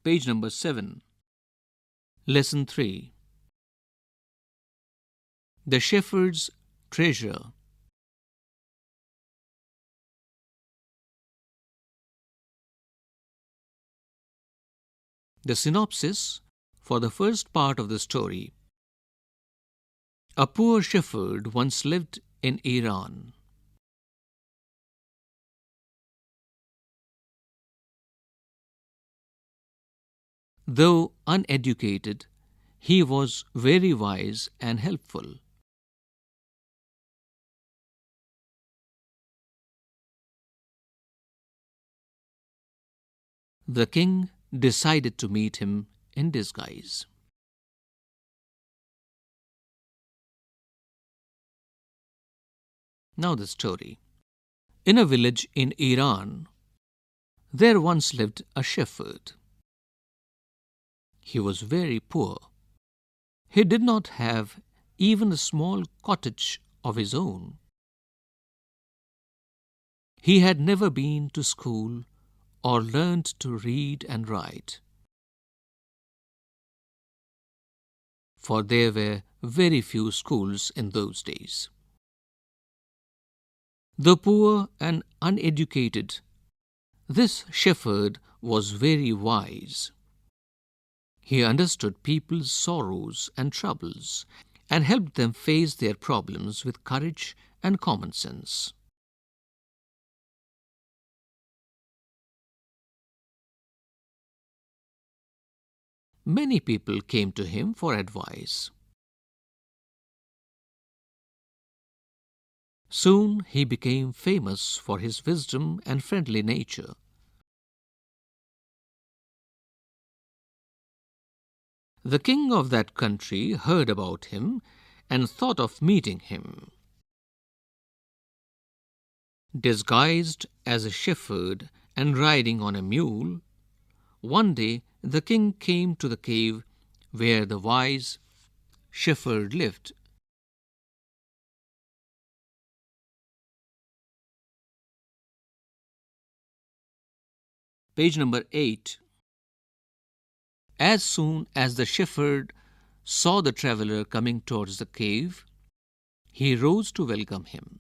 Page number 7. Lesson 3. The Shepherd's Treasure. The synopsis for the first part of the story. A poor shepherd once lived in Iran. Though uneducated, he was very wise and helpful. The king decided to meet him in disguise. Now the story. In a village in Iran, there once lived a shepherd. He was very poor. He did not have even a small cottage of his own. He had never been to school or learned to read and write, for there were very few schools in those days. Though poor and uneducated, this shepherd was very wise. He understood people's sorrows and troubles and helped them face their problems with courage and common sense. Many people came to him for advice. Soon he became famous for his wisdom and friendly nature. The king of that country heard about him and thought of meeting him. Disguised as a shepherd and riding on a mule, one day the king came to the cave where the wise shepherd lived. Page number 8. As soon as the shepherd saw the traveller coming towards the cave, he rose to welcome him.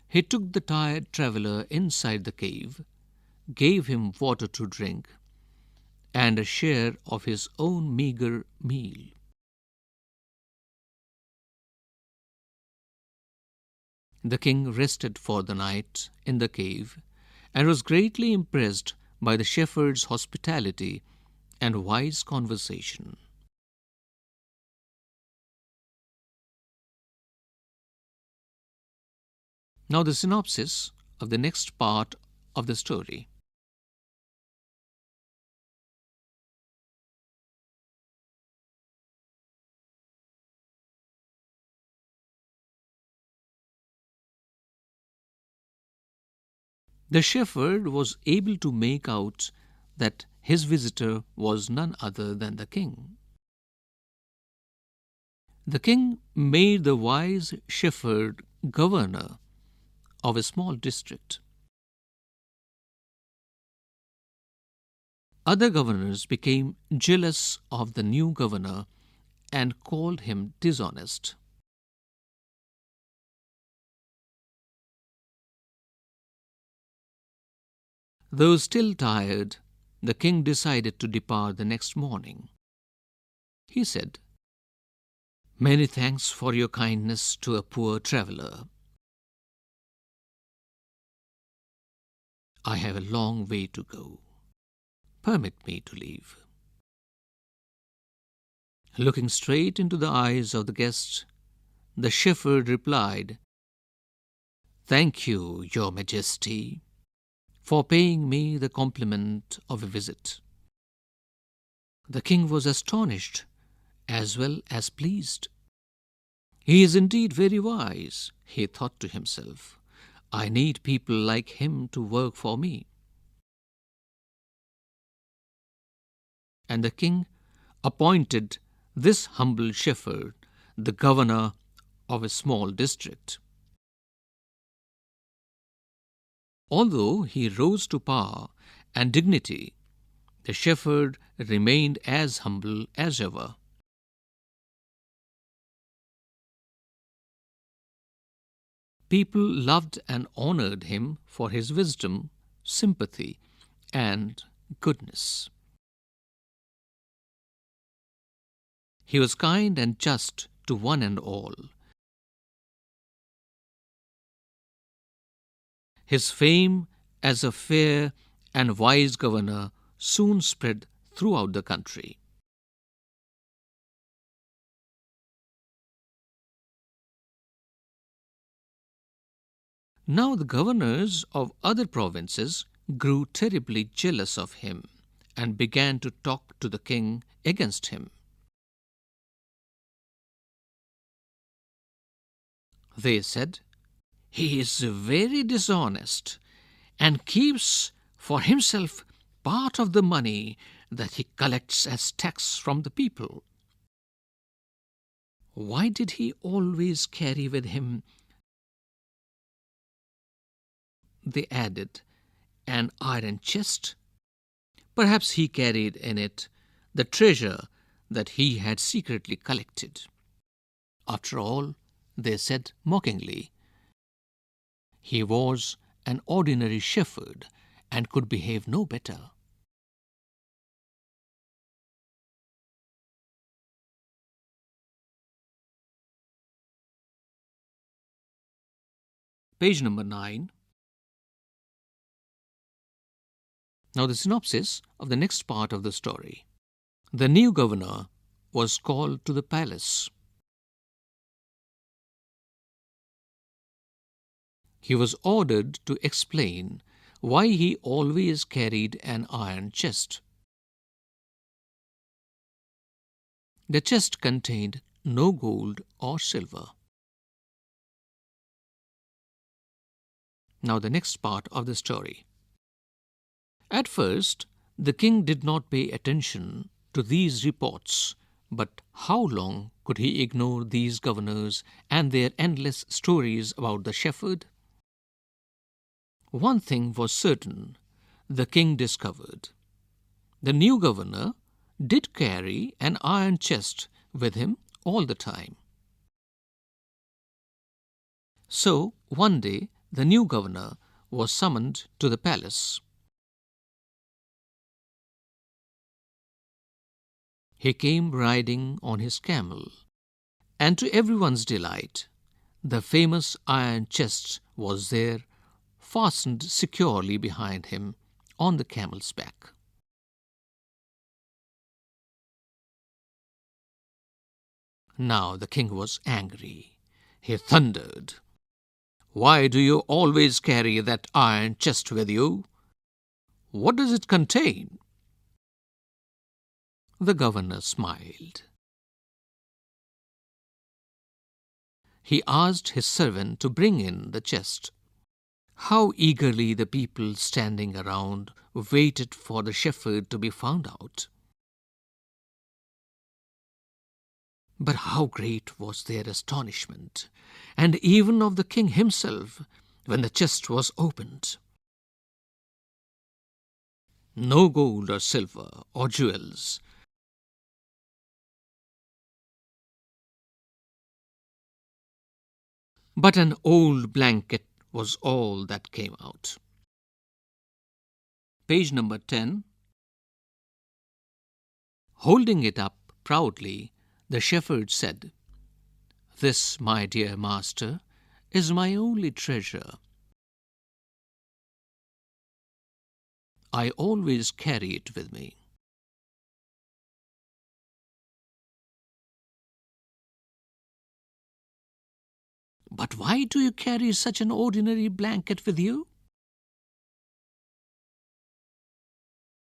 He took the tired traveller inside the cave, gave him water to drink, and a share of his own meagre meal. The king rested for the night in the cave and was greatly impressed by the shepherd's hospitality and wise conversation. Now the synopsis of the next part of the story. The shepherd was able to make out that his visitor was none other than the king. The king made the wise shepherd governor of a small district. Other governors became jealous of the new governor and called him dishonest. Though still tired, the king decided to depart the next morning. He said, "Many thanks for your kindness to a poor traveller. I have a long way to go. Permit me to leave." Looking straight into the eyes of the guest, the shepherd replied, "Thank you, Your Majesty, for paying me the compliment of a visit." The king was astonished as well as pleased. "He is indeed very wise," he thought to himself. "I need people like him to work for me." And the king appointed this humble shepherd the governor of a small district. Although he rose to power and dignity, the shepherd remained as humble as ever. People loved and honored him for his wisdom, sympathy, and goodness. He was kind and just to one and all. His fame as a fair and wise governor soon spread throughout the country. Now the governors of other provinces grew terribly jealous of him and began to talk to the king against him. They said, "He is very dishonest and keeps for himself part of the money that he collects as tax from the people. Why did he always carry with him," they added, "an iron chest? Perhaps he carried in it the treasure that he had secretly collected." After all, they said mockingly, he was an ordinary shepherd and could behave no better. Page number 9. Now the synopsis of the next part of the story. The new governor was called to the palace. He was ordered to explain why he always carried an iron chest. The chest contained no gold or silver. Now the next part of the story. At first, the king did not pay attention to these reports, but how long could he ignore these governors and their endless stories about the shepherd? One thing was certain, the king discovered. The new governor did carry an iron chest with him all the time. So, one day, the new governor was summoned to the palace. He came riding on his camel, and to everyone's delight, the famous iron chest was there, fastened securely behind him on the camel's back. Now the king was angry. He thundered, "Why do you always carry that iron chest with you? What does it contain?" The governor smiled. He asked his servant to bring in the chest. How eagerly the people standing around waited for the shepherd to be found out. But how great was their astonishment, and even of the king himself, when the chest was opened. No gold or silver or jewels, but an old blanket was all that came out. Page number 10. Holding it up proudly, the shepherd said, "This, my dear master, is my only treasure. I always carry it with me." "But why do you carry such an ordinary blanket with you?"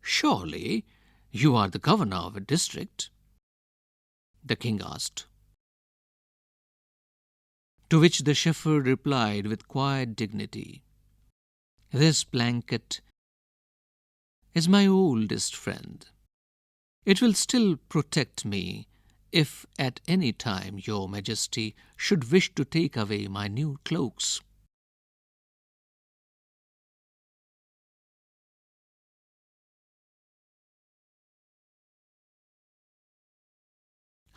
"Surely you are the governor of a district?" the king asked. To which the shepherd replied with quiet dignity, "This blanket is my oldest friend. It will still protect me if at any time your majesty should wish to take away my new cloaks."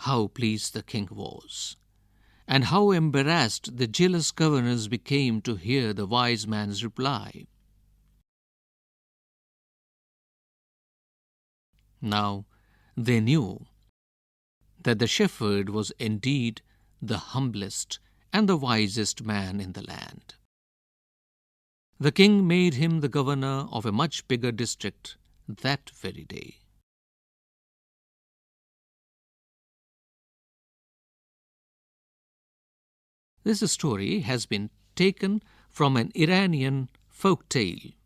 How pleased the king was, and how embarrassed the jealous governors became to hear the wise man's reply. Now they knew that the shepherd was indeed the humblest and the wisest man in the land. The king made him the governor of a much bigger district that very day. This story has been taken from an Iranian folk tale.